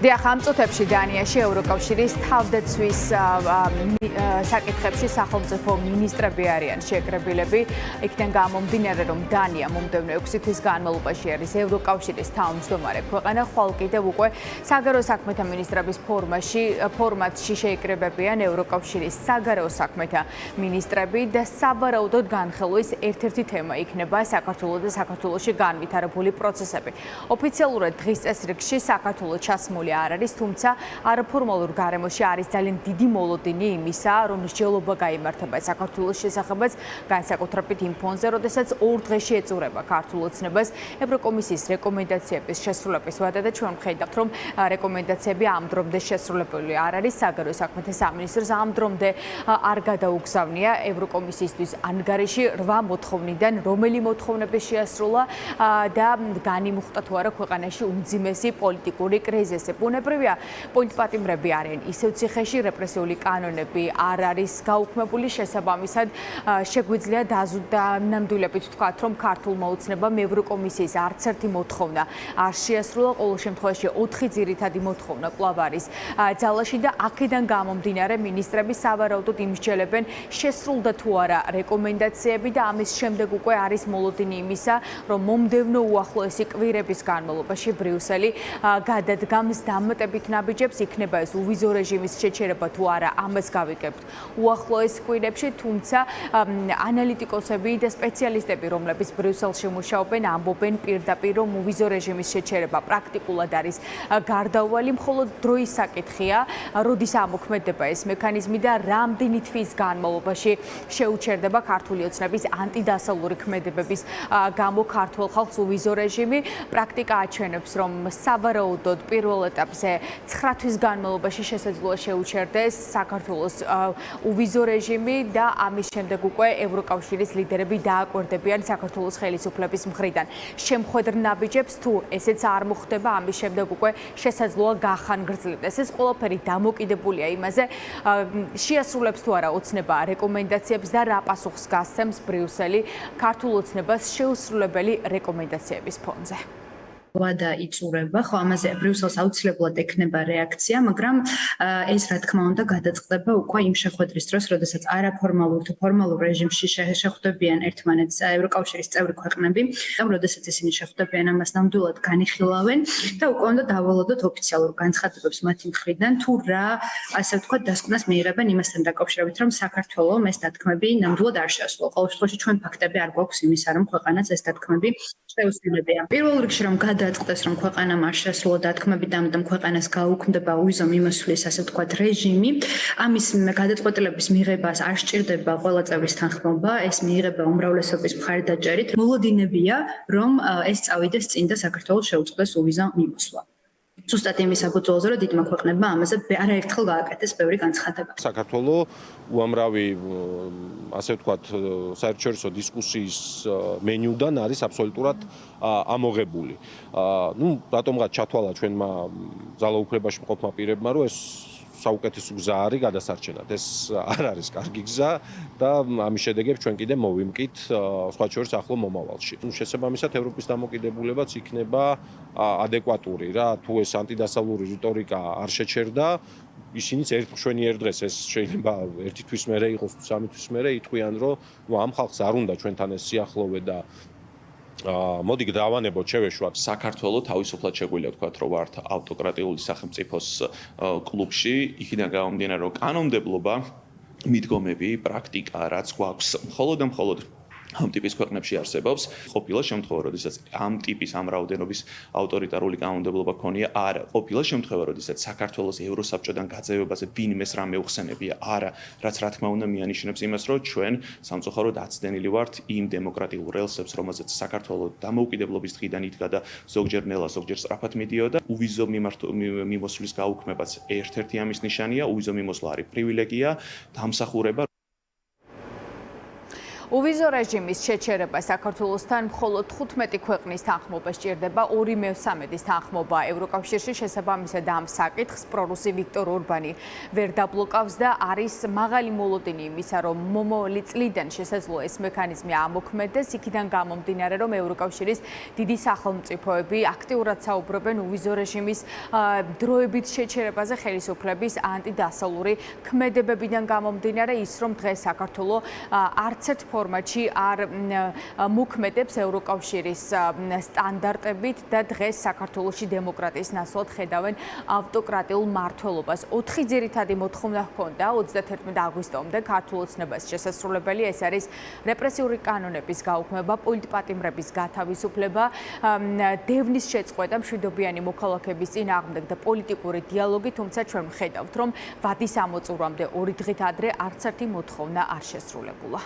დიახ, ამ წუთებში დანიაში ევროკავშირის თავდაცვის საკითხებში სახელმწიფო მინისტრები არიან შეკრებილები. იქიდან გამომდინარე, რომ დანია მომდევნო 6 თვის განმავლობაში არის ევროკავშირის თავმჯდომარე ქვეყანა, ხვალ კიდევ უკვე საგარეო საქმეთა მინისტრების ფორმატში შეიკრებებიან ევროკავშირის საგარეო საქმეთა მინისტრები და საბარაუდოდ განხილვის ერთ-ერთი თემა იქნება საქართველოს და საქართველოში განვითარებული პროცესები. ოფიციალურად დღის წესრიგში საქართველოს ჩასმული არ არის, თუმცა არაფორმალურ გარემოში არის ძალიან დიდი მოლოდინი იმისა, რომ მსჯელობა გაიმართება საქართველოს შესახებაც, განსაკუთრებით იმ ფონზე, როდესაც 2 დღეში ეწურება ქართულ ოცნებას ევროკომისიის რეკომენდაციების შესრულების ვადა და ჩვენ ვხედავთ, რომ რეკომენდაციები ამ დრომდე შესრულებული არ არის. საგარეო საქმეთა სამინისტროს ამ დრომდე არ გადაუგზავნია ევროკომისიისთვის ანგარიში 8 მოთხოვნიდან, რომელი მოთხოვნები შეასრულა და განიმუხტა თუ არა ქვეყანაში უმძიმესი პოლიტიკური კრიზისი. ბუნებრივია, პოლიტპატიმრები არიან ისევ ციხეში, რეპრესიული კანონები არ არის გაუქმებული, შესაბამისად შეგვიძლია დანამდვილებით ვთქვათ, რომ ქართულმა ოცნებამ ევროკომისიის არც ერთი მოთხოვნა არ შეასრულა, ყოველ შემთხვევაში 4 ძირითადი მოთხოვნა კვლავ არის ძალაში და აქედან გამომდინარე მინისტრები სავარაუდოდ იმსჯელებენ, შესრულდა თუ არა რეკომენდაციები და ამის შემდეგ უკვე არის მოლოდინი იმისა, რომ მომდევნო უახლოესი კვირების განმავლობაში ბრიუსელი გადადგამს დამატებით ნაბიჯებს, იქნება ეს უვიზო რეჟიმის შეჩერება თუ არა, ამას გავიგებთ უახლოეს კვირებში, თუმცა ანალიტიკოსები და სპეციალისტები, რომლებიც ბრიუსელში მუშაობენ, ამბობენ პირდაპირ, რომ უვიზო რეჟიმის შეჩერება პრაქტიკულად არის გარდაუვალი, მხოლოდ დროის საკითხია, როდის ამოქმედება ეს მექანიზმი და რამდენი თვის განმავლობაში შეუჩერდება ქართული ოცნების ანტიდასავლური ქმედებების გამო ქართულ ხალხს უვიზო რეჟიმი. პრაქტიკა აჩვენებს, რომ სავარაუდოდ პირველ ეტაპზე 9 თვის განმავლობაში შესაძლოა შეუჩერდეს საქართველოს უვიზო რეჟიმი და ამის შემდეგ უკვე ევროკავშირის ლიდერები დააკვირდებიან საქართველოს ხელისუფლების მხრიდან შემხედრ ნაბიჯებს, თუ ესეც არ მოხდება, ამის შემდეგ უკვე შესაძლოა გახანგრძლივდეს. ეს ყველაფერი დამოკიდებულია იმაზე, შეასრულებს თუ არა ოცნება რეკომენდაციებს და რა პასუხს გასცემს ბრიუსელი ქართულ ოცნებას შეუსრულებელი რეკომენდაციების ფონზე. ვადა იწურება, ხო ამაზე ბრიუსელს აუცილებლად ექნება რეაქცია, მაგრამ ეს რა თქმა უნდა გადაწყდება უკვე იმ შეხვედრის დროს, როდესაც არაფორმალურ თუ ფორმალურ რეჟიმში შეხვდებიან ერთმანეთს ევროკავშირის წევრი ქვეყნები და როდესაც ისინი შეხვდებიან, ამას ნამდვილად განიხილავენ და უკვე უნდა დავალოდოთ ოფიციალურ განცხადებებს მათი მხრიდან, თუ რა, ასე ვთქვათ, დასკვნას მიიღებენ იმასთან დაკავშირებით, რომ საქართველოს ეს დათქმები ნამდვილად არ შეასრულა. ყოველ შემთხვევაში ჩვენ ფაქტები არ გვაქვს იმისა, რომ ქვეყანას ეს დათქმები შეუსრულებია. პირველ რიგში რომ დაწყდეს, რომ ქვეყანამ არ შეასრულა დათქმები და ამიტომ ქვეყანას გაუქმდება უვიზო მიმოსვლის, ასე ვთქვათ, რეჟიმი. ამის გადაწყვეტილების მიღებას არ სჭირდება ყველა წევრის თანხმობა, ეს მიიღება უმრავლესობის მხარდაჭერით. მოლოდინებია, რომ ეს წავიდეს წინ და საქართველოს შეუწყდეს უვიზო მიმოსვლა. ზუსტად იმის საფუძველზე, რომ დიდმა ქვეყნებმა ამაზე არაერთხელ გააკეთეს ბევრი განცხადება. საქართველოს უამრავი, ასე ვთქვათ, საერთაშორისო დისკუსიის მენიუდან არის აბსოლუტურად ამოღებული. რატომღაც ჩათვალა ჩვენმა ძალაუფლებაში მყოფმა პირებმა, რომ ეს საუკეთესო გზა არის გადასარჩენად. ეს არ არის კარგი გზა და ამის შედეგებს ჩვენ კიდე მოვიმკით სხვა შორის ახლო მომავალში. შესაბამისად ევროპის დამოკიდებულებაც იქნება ადეკვატური რა, თუ ეს ანტიდასავლური რიტორიკა არ შეჩერდა, ისინიც ჩვენი ერთ დღეს ეს შეიძლება 1 თვის მერე იყოს, 3 თვის მერე იტყვიან, რომ ამ ხალხს არ უნდა ჩვენთან ეს სიახლოვე და მოდი დავანებოთ, შევეშვათ. საქართველოს თავისუფლად შეგვიძლია ვთქვათ, რომ ვართ ავტოკრატიული სახელმწიფოს კლუბში, იქიდან გამომდინარე, რომ კანონმდებლობა, მიდგომები, პრაქტიკა, რაც გვაქვს, მხოლოდ ამ ტიპის ქვეყნებში არსებობს. ყოფილა შემთხვევა, როდესაც ამ ტიპის ამ რაოდენობის ავტორიტარული კანონმდებლობა ქონია, არა. ყოფილა შემთხვევა, როდესაც საქართველოს ევროსაბჭოდან გაძევებაზე ვინმეს რამე უხსენებია, არა. რაც რა თქმა უნდა მიანიშნებს იმას, რომ ჩვენ სამწუხაროდ აცდენილი ვართ იმ დემოკრატიულ რელსებს, რომელზეც საქართველოს დამოუკიდებლობის დღიდან იდგა და ზოგჯერ ნელა, ზოგჯერ სწრაფად მიდიოდა. უვიზო მიმოსვლის გაუქმებაც ერთ-ერთი ამის ნიშანია. უვიზო მიმოსვლა არის პრივილეგია, დამსახურება. უვიზო რეჟიმის შეჩერება საქართველოსთან მხოლოდ 15 ქვეყნის თანხმობა სჭირდება, 2/3-ის თანხმობა ევროკავშირში შესაბამისად ამ საკითხს პრორუსი ვიქტორ ორბანი ვერ დაბლოკავს და არის მაღალი მოლოდინი იმისა, რომ მომავალი წლიდან შესაძლოა ეს მექანიზმი ამოქმედდეს, იქიდან გამომდინარე, რომ ევროკავშირის დიდი სახელმწიფოები აქტიურად საუბრობენ უვიზო რეჟიმის დროებით შეჩერებაზე ხელისუფლების ანტიდასავლური ქმედებებიდან გამომდინარე, ის რომ დღეს საქართველო არც ერთ ფორმატში არ მოქმედებს ევროკავშირის სტანდარტებით და დღეს საქართველოში დემოკრატიის ნაცვლად ხედავენ ავტოკრატიულ მმართველობას. 4 ძირითადი მოთხოვნა ჰქონდა 31 აგვისტომდე ქართულ ოცნებას შესასრულებელი, ეს არის რეპრესიული კანონების გაუქმება, პოლიტპატიმრების გათავისუფლება, დევნის შეწყვეტა, მშვიდობიანი მოქალაქეების წინააღმდეგ და პოლიტიკური დიალოგი, თუმცა ჩვენ ვხედავთ, რომ ვადის ამოწურვამდე 2 დღით ადრე არც ერთი მოთხოვნა არ შესრულებულა.